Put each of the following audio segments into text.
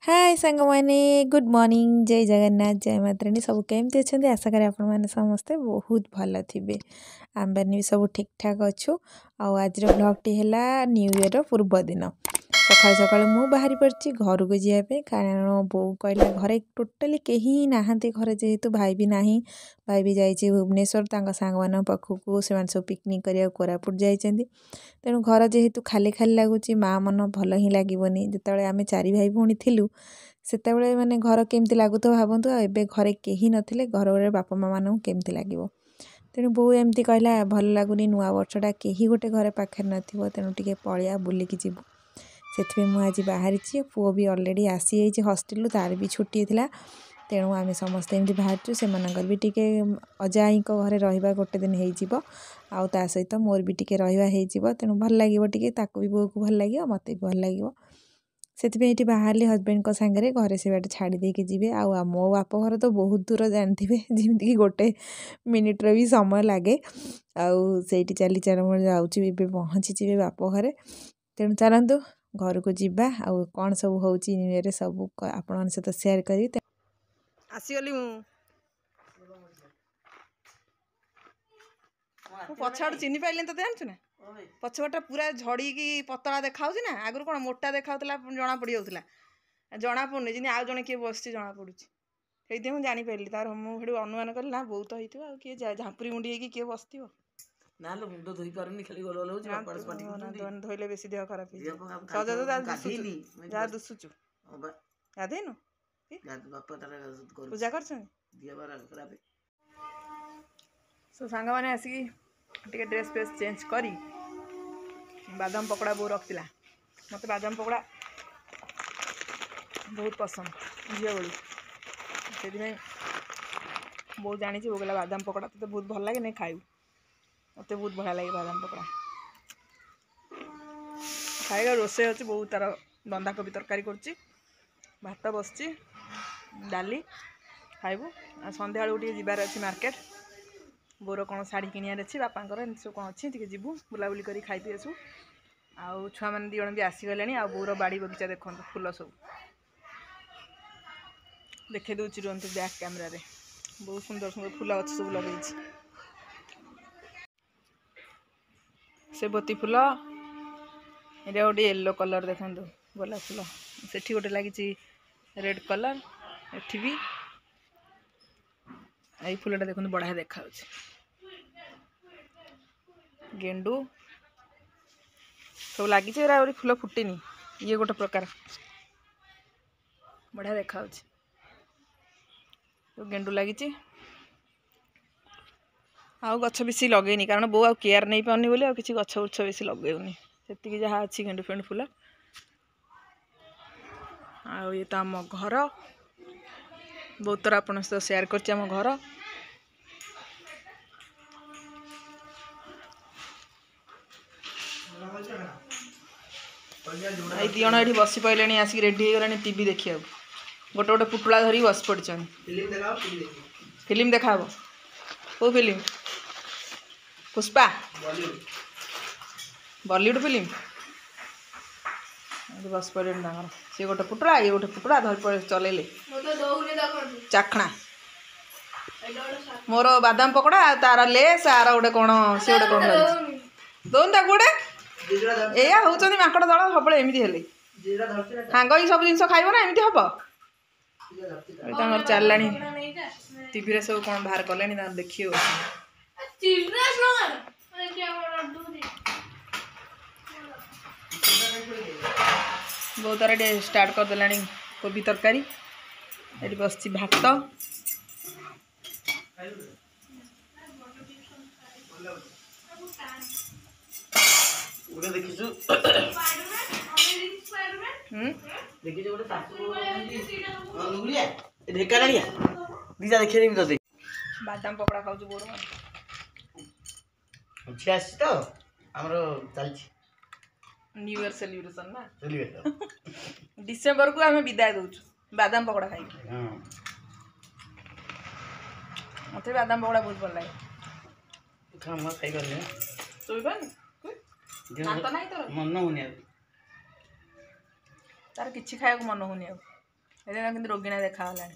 हाय सांग मैंने good morning जय जगन्नाथ जय मातारानी सब केमती अच्छा आशा करें आपण मैंने समस्ते बहुत भल थे आम मैंने भी सब ठीक ठाक अच्छु आज ब्लॉगटी है न्यू ईयर पूर्व दिन सकाल सकाल मु बाहरी पड़ी घर को जावाई कारण बो कहला घरे टोटाली कहीं नहांती घरे जेहेतु भाई भी ना भाई भी जाइए भुवनेश्वर सांग मान पाखक से सब पिकनिक करने कोरापुट जाइए तेणु घर जेहेतु खाली खाली लगुच माँ मन भल ही लगभनी जिते आम चारि भाई भौणी थिलु सेतबे माने घर केमती लगुत भावतु एबे घरे कहीं नथिले घर घरे बापा माँ मानू केमती लगे तेणु बो एमती कहला भल लगुनि नुआ वर्षटा कहीं गोटे घर पाखे नथिबो तेणु टिके पळिया बुलिकी जीवु से मुझे बाहरी पुओ भी अलरेडी आसी जाइए हस्टेल तार भी छुट्टी थी तेणु आम समस्ते एमती बाहर से भी टिके अजाई घरे रहा गोटे दिन हो ता सहित मोर भी टिके रहा तेणु भल लगे टिके ताकू भी बो को भल लगे मत भी भल लगे से बाहर हजबैंड को सांगे घरे से बाटे छाड़ी देके जी आ मो बाप घर तो बहुत दूर जानते जमीक गोटे मिनिट्र भी समय लगे आई चली चल जाऊँगी पहुँची बाप घरे तेणु चलतु घर को जीवा आउ कौन सब हूँ न्यू ईयर सब आपण सहित सेयार करी आसीगली पछाड़ चिन्ह पाइले तो जानछु ना पछपटा पूरा झड़ी पतला देखा ना आगुरी कौन मोटा देखा जना पड़ जाऊला जना पड़ुनि जी आउ जड़े किए बस जना पड़ू से मुझे जापारि तार मुझे अनुमान कली ना बहुत हो किए झाँपुरी मुंडी किए बस धोइले बेसी देह खराब जहाँ दुसुचु गाधेनु पूजा कर सांग मैंने आसिक ड्रेस फ्रेस चेंज करी बादाम पकड़ा बो रखा मत बादाम पकड़ा बहुत पसंद झील बेलू से बो जानी वो गला बादाम पकड़ा तो बहुत भल लगे नहीं खाइबू मत बहुत बढ़िया लगे बादाम पकड़ा खाइबा रोसे अच्छे बहुत तार बंधाकोबी तरकारी कर भात बस डाली खाइबू आ संध्या बेलू जीवार अच्छी मार्केट बोर कौन शाढ़ी किणार अच्छी बापांकर एमती सब कौन अच्छी टे जीवु बुलाबुली कर खाई पी आसू आउ छुआ मैंने दी जन भी आसीगले आ बोर बाड़ी बगीचा देखो फूल सब देखे दूसरी रुहतु बैक कैमेरा रे बहुत सुंदर सुंदर फूल अच्छे सब लगे सेबती फूल ये गोटे येलो कलर देखो गोलाप फूल से गोटे लगी रेड कलर एठी भी यही फूलटा देखो बढ़िया देखा गेंडू सब लगी फूल फुटेनी ये गोटे प्रकार बढ़िया देखा गेंडू लगी आउ गछ बेसी लगेनी कारण बो केयर नहीं पानी बोली किसी गछ गुछ बेसी लगेनी से जहाँ अच्छी गेंडू फेंडू फूल आउ ये तो आम घर बहुत थर आप सहित सेयार करम घर ये दी जन ये बसी पड़े आसिक रेडी हो गला टीवी देखा गोटे गोटे पुटुला धरी बस पड़ फिल्म देखा कौ फिल्म पुष्पा बॉलीवुड फिल्म बस पड़े सी गोटे पुटुला ये गोटे पुटुला धर चलैले चाखणा मोर बादाम पकड़ा तार लेस आर गोटे कौन सी गोटे कौन दौन ताक गोटे या हूँ माकड़ दल सब एमती हेले सांग ही सब जिन खाइब ना एमती हम चलला टीवी सब कौन बाहर कले देखिए बहुत तार स्टार्ट करदेला कोबी तरकारी ये बस भात बादाम पकड़ा खाऊ बोर तो न्यू ईयर सेलिब्रेशन ना डिसेंबर को आम विदाय दौचु बादाम पकड़ा खाई मत बादाम पकड़ा बहुत भल लगे मन होनी तार किसी खाया मन होनी ଏଇଟା କିନ୍ତୁ ରୋଗିଣା ଦେଖାଗଲାଣି।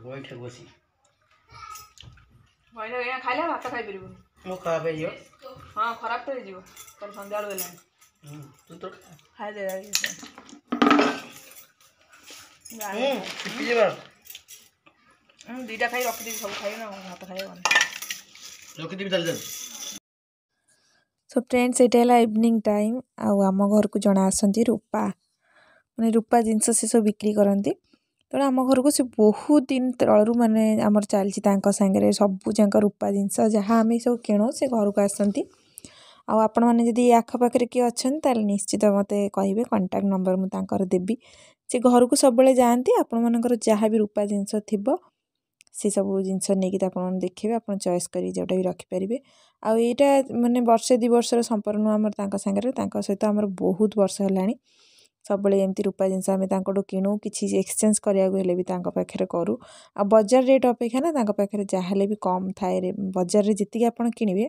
ବଇଠା ବସି ଏଇନା ଖାଇଲେ ଭାତ ଖାଇପାରିବୁନି। ମୋ ଖରାପ ହେଇଯିବ। ହଁ ଖରାପ ତ ହେଇଯିବ, ତାର ସନ୍ଧ୍ୟାବେଳୁ ହେଲାଣି। ତୁ ତ ଖାଇଦେ ଦୁଇଟା ଖାଇ ରଖିଦେବି, ସବୁ ଖାଇବି ନା ଭାତ ଖାଇବନି। ରଖିଦେବି ତାହେଲେ। ସୋ ଫ୍ରେଣ୍ଡସ୍ ଏଇଟା ହେଲା ଇଭିନିଂ ଟାଇମ୍। ଆଉ ଆମ ଘରକୁ ଜଣେ ଆସନ୍ତି ରୂପା, ମାନେ ରୂପା ଜିନିଷ ସେ ସବୁ ବିକ୍ରି କରନ୍ତି। ତେଣୁ ଆମ ଘରକୁ ସେ ବହୁତ ଦିନ ତଳରୁ ମାନେ ଆମର ଚାଲିଛି ତାଙ୍କ ସାଙ୍ଗରେ ସବୁ ଯାକ ରୂପା ଜିନିଷ ଯାହା ଆମେ ସବୁ କିଣୁ ସେ ଘରକୁ ଆସନ୍ତି। ଆଉ ଆପଣମାନେ ଯଦି ଆଖପାଖରେ କିଏ ଅଛନ୍ତି ତାହେଲେ ନିଶ୍ଚିତ ମୋତେ କହିବେ, କଣ୍ଟାକ୍ଟ ନମ୍ବର ମୁଁ ତାଙ୍କର ଦେବି। ସେ ଘରକୁ ସବୁବେଳେ ଯାଆନ୍ତି। ଆପଣମାନଙ୍କର ଯାହା ବି ରୂପା ଜିନିଷ ଥିବ ସେ ସବୁ ଜିନିଷ ନେଇକି ଆପଣମାନେ ଦେଖିବେ, ଆପଣ ଚଏସ୍ କରି ଯେଉଁଟା ବି ରଖିପାରିବେ। ଆଉ ଏଇଟା ମାନେ ବର୍ଷେ 2 ବର୍ଷର ସମ୍ପର୍କ ନୁହଁ ଆମର ତାଙ୍କ ସାଙ୍ଗରେ, ତାଙ୍କ ସହିତ ଆମର ବହୁତ ବର୍ଷ ହେଲାଣି। ସବୁବେଳେ ଏମିତି ରୂପା ଜିନିଷ ଆମେ ତାଙ୍କଠୁ କିଣୁ, କିଛି ଏକ୍ସଚେଞ୍ଜ କରିବାକୁ ହେଲେ ବି ତାଙ୍କ ପାଖରେ କରୁ। ଆଉ ବଜାର ରେଟ୍ ଅପେକ୍ଷା ନା ତାଙ୍କ ପାଖରେ ଯାହା ହେଲେ ବି କମ୍ ଥାଏ। ବଜାରରେ ଯେତିକି ଆପଣ କିଣିବେ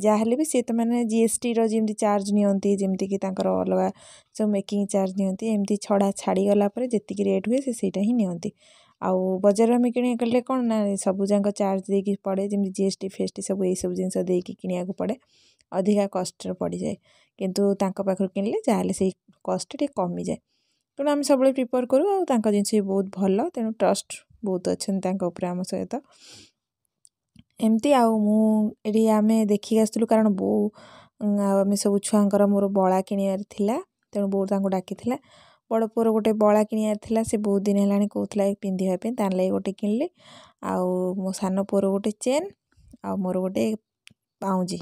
ଯାହାହେଲେ ବି ସିଏ ତ ମାନେ GSTର ଯେମିତି ଚାର୍ଜ ନିଅନ୍ତି, ଯେମିତିକି ତାଙ୍କର ଅଲଗା ସବୁ ମେକିଂ ଚାର୍ଜ ନିଅନ୍ତି, ଏମିତି ଛାଡ଼ିଗଲା ପରେ ଯେତିକି ରେଟ୍ ହୁଏ ସେ ସେଇଟା ହିଁ ନିଅନ୍ତି। ଆଉ ବଜାରରେ ଆମେ କିଣିବାକୁ ଗଲେ କ'ଣ ନା ସବୁ ଯାକ ଚାର୍ଜ ଦେଇକି ପଡ଼େ, ଯେମିତି GST FST ସବୁ ଏଇସବୁ ଜିନିଷ ଦେଇକି କିଣିବାକୁ ପଡ଼େ, ଅଧିକା କଷ୍ଟରେ ପଡ଼ିଯାଏ। କିନ୍ତୁ ତାଙ୍କ ପାଖରୁ କିଣିଲେ ଯାହାହେଲେ ସେଇ କଷ୍ଟ ଟିକେ କମିଯାଏ। ତେଣୁ ଆମେ ସବୁବେଳେ ପ୍ରିଫର୍ କରୁ। ଆଉ ତାଙ୍କ ଜିନିଷ ବି ବହୁତ ଭଲ, ତେଣୁ ଟ୍ରଷ୍ଟ ବହୁତ ଅଛନ୍ତି ତାଙ୍କ ଉପରେ ଆମ ସହିତ। ଏମିତି ଆଉ ମୁଁ ଏଠି ଆମେ ଦେଖିକି ଆସିଥିଲୁ, କାରଣ ବୋଉ ଆଉ ଆମେ ସବୁ ଛୁଆଙ୍କର ମୋର ବଳା କିଣିବାର ଥିଲା, ତେଣୁ ବୋଉ ତାଙ୍କୁ ଡାକିଥିଲା। ବଡ଼ ପୁଅର ଗୋଟେ ବଳା କିଣିବାର ଥିଲା, ସେ ବହୁତ ଦିନ ହେଲାଣି କହୁଥିଲା ପିନ୍ଧିବା ପାଇଁ, ତା ଲାଗି ଗୋଟେ କିଣିଲି। ଆଉ ମୋ ସାନ ପୁଅର ଗୋଟେ ଚେନ୍, ଆଉ ମୋର ଗୋଟେ ପାଉଁଜି।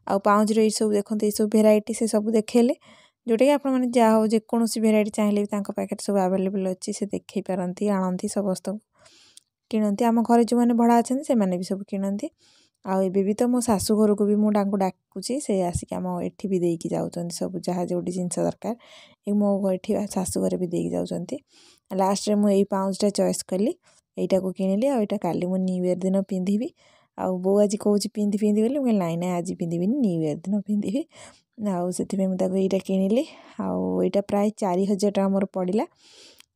ଆଉ ପାଉଁଜିର ଏଇସବୁ ଦେଖନ୍ତୁ, ଏଇସବୁ ଭେରାଇଟି ସେ ସବୁ ଦେଖେଇଲେ, ଯେଉଁଟାକି ଆପଣମାନେ ଯାହା ହଉ ଯେକୌଣସି ଭେରାଇଟି ଚାହିଁଲେ ବି ତାଙ୍କ ପାଖରେ ସବୁ ଆଭେଲେବଲ୍ ଅଛି, ସେ ଦେଖେଇ ପାରନ୍ତି, ଆଣନ୍ତି, ସମସ୍ତଙ୍କୁ କିଣନ୍ତି। ଆମ ଘରେ ଯେଉଁମାନେ ଭଡ଼ା ଅଛନ୍ତି ସେମାନେ ବି ସବୁ କିଣନ୍ତି। ଆଉ ଏବେ ବି ତ ମୋ ଶାଶୁ ଘରକୁ ବି ମୁଁ ତାଙ୍କୁ ଡାକୁଛି, ସେ ଆସିକି ଆମ ଏଠି ବି ଦେଇକି ଯାଉଛନ୍ତି ସବୁ ଯାହା ଯେଉଁଠି ଜିନିଷ ଦରକାର, ମୋ ଏଠି ଶାଶୁ ଘରେ ବି ଦେଇକି ଯାଉଛନ୍ତି। ଲାଷ୍ଟରେ ମୁଁ ଏଇ ପାଉଁଜିଟା ଚଏସ୍ କଲି, ଏଇଟାକୁ କିଣିଲି। ଆଉ ଏଇଟା କାଲି ମୁଁ ନ୍ୟୁ ଇୟର୍ ଦିନ ପିନ୍ଧିବି। ଆଉ ବୋଉ ଆଜି କହୁଛି ପିନ୍ଧି ବୋଲି, ମୁଁ କହିଲି ନାଇଁ ଆଜି ପିନ୍ଧିବିନି, ନ୍ୟୁ ଇୟର୍ ଦିନ ପିନ୍ଧିବି। ଆଉ ସେଥିପାଇଁ ମୁଁ ତାକୁ ଏଇଟା କିଣିଲି। ଆଉ ଏଇଟା ପ୍ରାୟ 4000 ଟଙ୍କା ମୋର ପଡ଼ିଲା।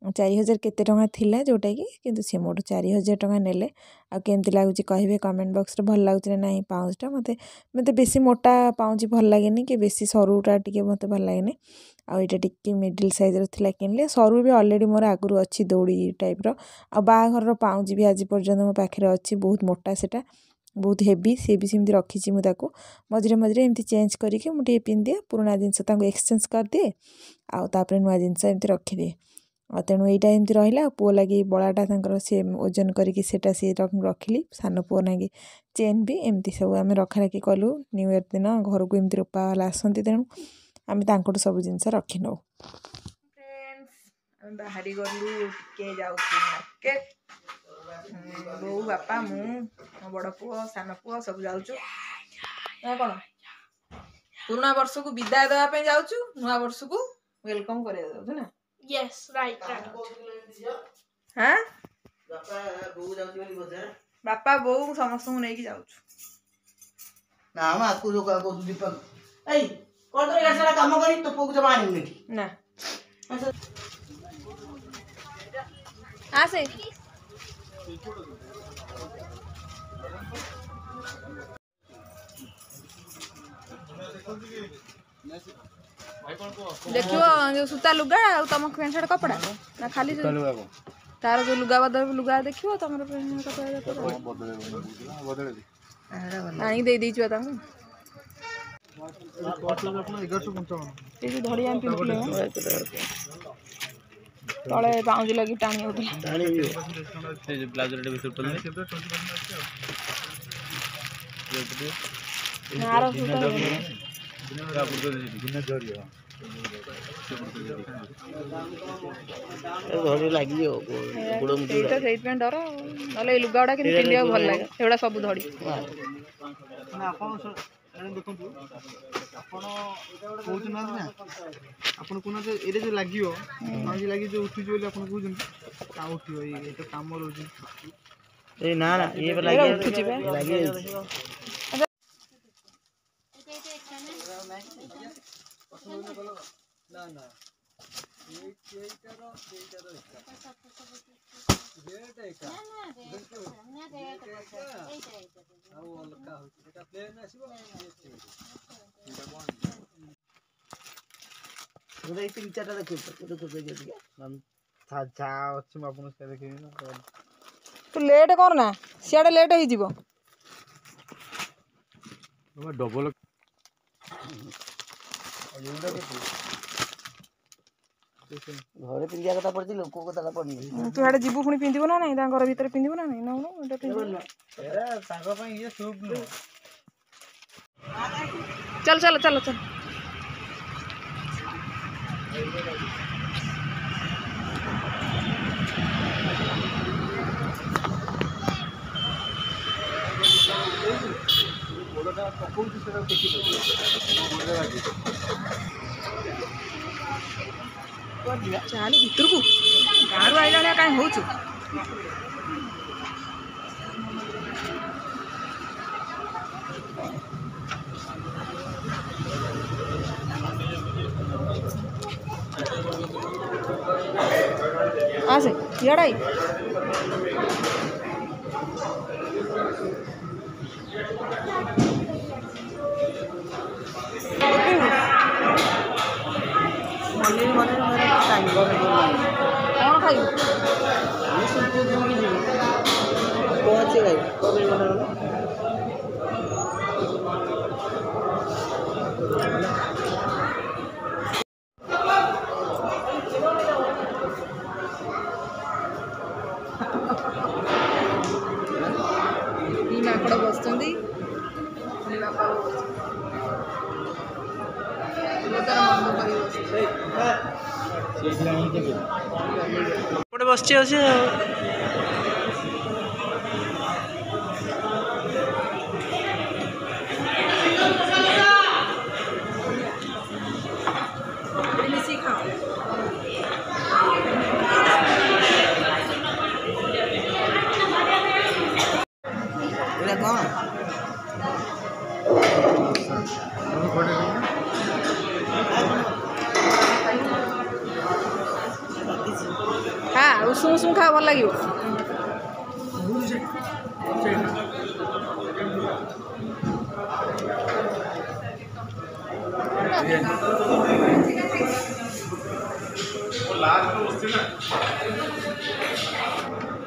4000 କେତେ ଟଙ୍କା ଥିଲା ଯେଉଁଟାକି, କିନ୍ତୁ ସେ ମୋଠୁ 4000 ଟଙ୍କା ନେଲେ। ଆଉ କେମିତି ଲାଗୁଛି କହିବେ କମେଣ୍ଟ ବକ୍ସରେ, ଭଲ ଲାଗୁଛି ନା ନାହିଁ ପାଉଁଜିଟା। ମୋତେ ବେଶୀ ମୋଟା ପାଉଁଜି ଭଲ ଲାଗେନି, କି ବେଶୀ ସରୁଟା ଟିକେ ମୋତେ ଭଲ ଲାଗେନି। ଆଉ ଏଇଟା ଟିକେ ମିଡ଼ିଲ୍ ସାଇଜ୍ର ଥିଲା କିଣିଲି। ସରୁ ବି ଅଲରେଡ଼ି ମୋର ଆଗରୁ ଅଛି ଦଉଡ଼ି ଟାଇପ୍ର। ଆଉ ବାହାଘରର ପାଉଁଜି ବି ଆଜି ପର୍ଯ୍ୟନ୍ତ ମୋ ପାଖରେ ଅଛି, ବହୁତ ମୋଟା, ସେଟା ବହୁତ ହେଭି, ସେ ବି ସେମିତି ରଖିଛି ମୁଁ ତାକୁ। ମଝିରେ ଏମିତି ଚେଞ୍ଜ କରିକି ମୁଁ ଟିକେ ପିନ୍ଧିଦିଏ, ପୁରୁଣା ଜିନିଷ ତାଙ୍କୁ ଏକ୍ସଚେଞ୍ଜ କରିଦିଏ, ଆଉ ତାପରେ ନୂଆ ଜିନିଷ ଏମିତି ରଖିଦିଏ। ଆଉ ତେଣୁ ଏଇଟା ଏମିତି ରହିଲା। ଆଉ ପୁଅ ଲାଗି ବଳାଟା ତାଙ୍କର ସେ ଓଜନ କରିକି ସେଇଟା ସିଏ ରଖିଲି, ସାନ ପୁଅ ଲାଗି ଚେନ୍ ବି ଏମିତି ସବୁ ଆମେ ରଖାରଖି କଲୁ। ନ୍ୟୁ ଇୟର୍ ଦିନ ଘରକୁ ଏମିତି ରୂପା ବାଲା ଆସନ୍ତି, ତେଣୁ ଆମେ ତାଙ୍କଠୁ ସବୁ ଜିନିଷ ରଖି ନେଉ। ଆମେ ବାହାରି ଗଲୁ, ଟିକେ ଯାଉଛୁ ମାର୍କେଟ। ବୋଉ, ବାପା, ମୁଁ, ମୋ ବଡ଼ ପୁଅ, ସାନ ପୁଅ ସବୁ ଯାଉଛୁ। କ'ଣ ପୁରୁଣା ବର୍ଷକୁ ବିଦାୟ ଦେବା ପାଇଁ ଯାଉଛୁ, ନୂଆ ବର୍ଷକୁ ୱେଲକମ୍ କରିବାକୁ ଯାଉଛୁ ନା? Yes, right. ବାପା ବୋଉ ସମସ୍ତଙ୍କୁ ନେଇକି ଯାଉଛୁ। ନା ଆକୁ ଦୀପକ ଏଇ କାମ କରି ତୋ ପୁଅକୁ ଜମା ଆଣିବୁନି ଏଠି ନା। ଆସେ ଦେଖିବ ଯୋଉ ସୂତା ଲୁଗା ଆଉ ତମ ପ୍ୟାଣ୍ଟ ସାର୍ଟ କପଡ଼ା ନା ଖାଲି ତାର ଯୋଉ ଲୁଗା ବଦଳ ଲୁଗା ଦେଖିବ ତମର ଆଣିକି ଦେଇ ଦେଇଛୁ ତାଙ୍କୁ। ଧଡ଼ି ଆମେ ପିନ୍ଧିଥିଲେ ତଳେ ପାଉଁଜି ଲାଗି ଟାଣି ହଉଥିଲା। ସେଇଥିପାଇଁ ଡର, ନହେଲେ ଏଇ ଲୁଗା ଗୁଡା କିନ୍ତୁ ପିନ୍ଧିବାକୁ ଭଲ ଲାଗେ, ସେଗୁଡା ସବୁ ଧଡ଼ି। ଦେଖନ୍ତୁ ଆପଣ କହୁଛନ୍ତି ନା, ଆପଣ କହୁନାହାନ୍ତି ଏଇଟା ଯୋଉ ଲାଗିବ ଲାଗି ଯୋଉ ଉଠିଛି ବୋଲି ଆପଣ କହୁଛନ୍ତି, ଆଉ ଉଠିବ ଏଇ ତ କାମ ରହୁଛି। ଏଇ ନା ଇଏ ଲାଗି ତିନି ଚାରିଟା ଅଛି ମୁଁ ଆପଣଙ୍କୁ ସେ ଦେଖେଇବି ନା ତୁ ଲେଟ୍ କର ନା ସିଆଡ଼େ ଲେଟ୍ ହେଇଯିବ। ଡବଲ ଘରେ ପିନ୍ଧିବା କଥା ପଡିଛି ଲୋକ କଥା ପଡିନି। ତୁ ଆଡ଼େ ଯିବୁ ପୁଣି ପିନ୍ଧିବୁ ନା ନାଇଁ ତାଙ୍କ ଘର ଭିତରେ ପିନ୍ଧିବୁ ନା ନାଇଁ ନଉନୁ ଏଇଟା ପିନ୍ଧିବୁ। ତାଙ୍କ ପାଇଁ ଇଏ ସୁଟ୍ ନୁହଁ। ଚାଲ ଚାଲ ଚାଲ ଚାଲ। ପକଉଛି ସେଟା ଟେକି ଚାଲେ ଭିତରକୁ ଗାଁରୁ ଆଇଲା ଭଳିଆ କାହିଁ ହଉଛୁ। ଆସେ ଇଆଡ଼େ କ'ଣ ଖାଇବୁ? ಈ ମାଙ୍କଡ଼ ବସିଛନ୍ତି। ଗୋଟେ ବସିଛି ଅଛି ଆଉ ଖା ଉଷୁମ ଉଷୁମ ଖା ଭଲ ଲାଗିବ।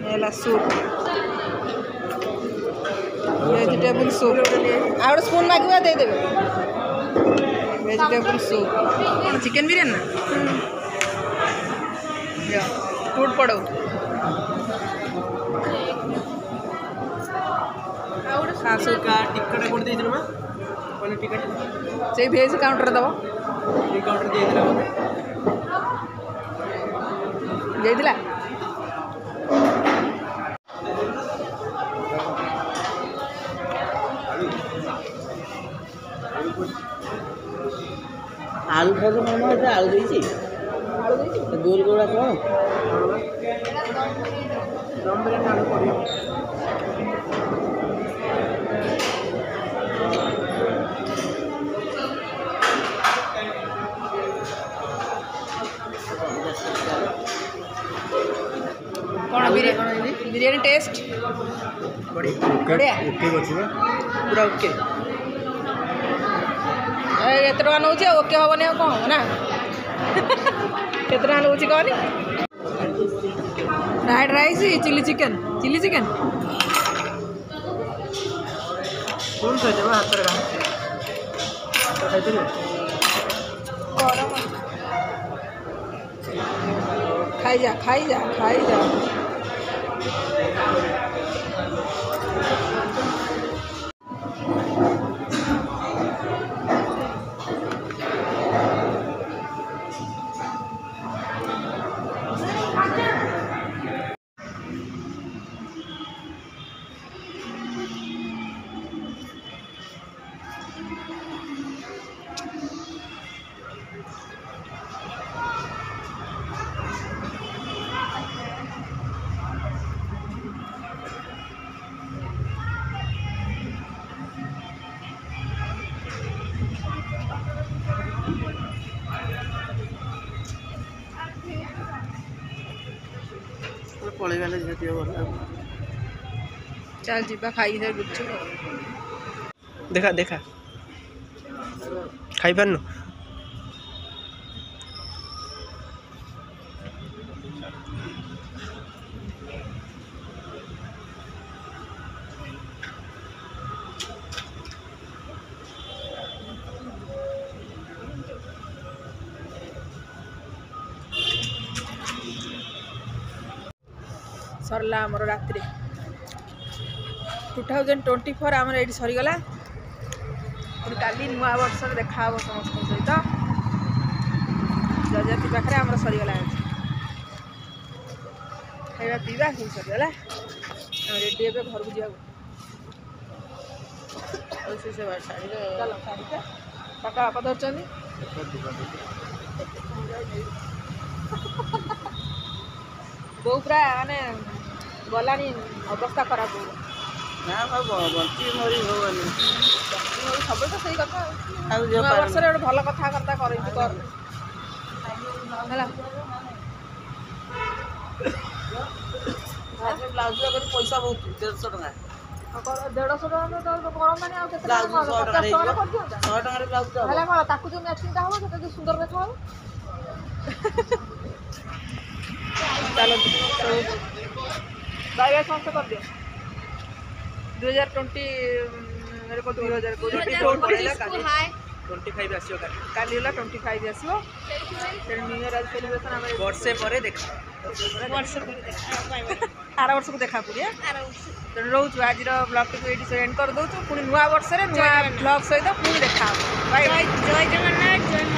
ହେଲା ସୁପ୍ ଭେଜିଟେବୁଲ ସୁପ୍ ଆଉ ଗୋଟେ ସ୍ପୁନ୍ ମାଗିବା ଦେଇଦେବେ। ଭେଜିଟେବୁଲ ସୁପ୍ କ'ଣ ଚିକେନ୍ ବିରିୟାନୀ ନା ଫୁଡ୍ ପଡ଼ଉ ଟିକେଟ୍ କୋଉଠି ଦେଇଥିଲ ବା ଟିକେଟ୍ ସେଇ ଭେଜ୍ କାଉଣ୍ଟରରେ ଦେବ। ଏଇ କାଉଣ୍ଟର ଦେଇଥିଲା ଦେଇଥିଲା ଆଳୁ ଖାଇଲେ ମାମା ଏଟା ଆଳୁ ଦେଇଛି ଗୋଲ ଗୋଳା କ'ଣ ଦମ୍ ବିରିୟାନୀ ଆଳୁ ପଡ଼ିବ। କ'ଣ ବିରିୟାନୀ ଟେଷ୍ଟ ବଢ଼ିଆ ପୁରା ଓକେ। କେତେ ଟଙ୍କା ନେଉଛି ଆଉ ଓକେ ହେବନି ଆଉ କ'ଣ ହେବ ନା କେତେ ଟଙ୍କା ନେଉଛି କହନି। ଫ୍ରାଏଡ଼ ରାଇସ୍ ଚିଲି ଚିକେନ୍ ହାତରେ ଖାଇଥିଲି ଗରମ ଖାଇଯା चल जीवा खाई से गुपचुप देखा देखा खाई पारनु सरला आमर रात्रि 2024 आमर ये सरीगला काली नुआ वर्ष देखा समस्त सहित जजाति पाखे आमर सरीगला खाଇବା ପିଇବା ସବୁ ସରିଗଲା ଆମେ ରେଡ଼ି ଏବେ ଘରକୁ ଯିବାକୁ ସେ ଶାଢ଼ୀରେ ଚାଲ ଶାଢ଼ୀଟା କାକା ବାପା ଧରୁଛନ୍ତି ବୋଉ ପୁରା ମାନେ ଗଲାଣି ଅବସ୍ଥା ଖରାପ ବୋଉ ନା ବଞ୍ଚି ମରି ହବନି ସବୁ ତ ସେଇ କଥା ନୂଆ ବର୍ଷରେ ଗୋଟେ ଭଲ କଥାବାର୍ତ୍ତା କରେଇଛୁ କର ହେଲା ବ୍ଲାଉଜ କରି ପଇସା ବହୁତ 150 ଟଙ୍କା 150 ଟଙ୍କା ତ କରନ୍ତାନି ଆଉ କେତେ ଟଙ୍କା 100 ଟଙ୍କାରେ ବ୍ଲାଉଜ ହେଲା କଣ ତାକୁ ଯୋଉ ମ୍ୟାଚିଂଟା ହବ ସେଟା ଯୋଉ ସୁନ୍ଦର ଦେଖା ହବ ଚାଲନ୍ତୁ ବାଇ ବାଇ ସମସ୍ତେ କରିଦିଅ 2020 मेरे को 25 ଆସିବ काली होला 25 आसो न्यू इयर आज सेलिब्रेशन आम वर्षे पर देखा आर वर्ष को देखा पूरी तेणु रोचु आज ब्लॉग टी एंड कर दौचु पुणी नुआ वर्ष नुआ ब्लॉग सहित पुणी देखा बाय बाय जय जगन्नाथ जय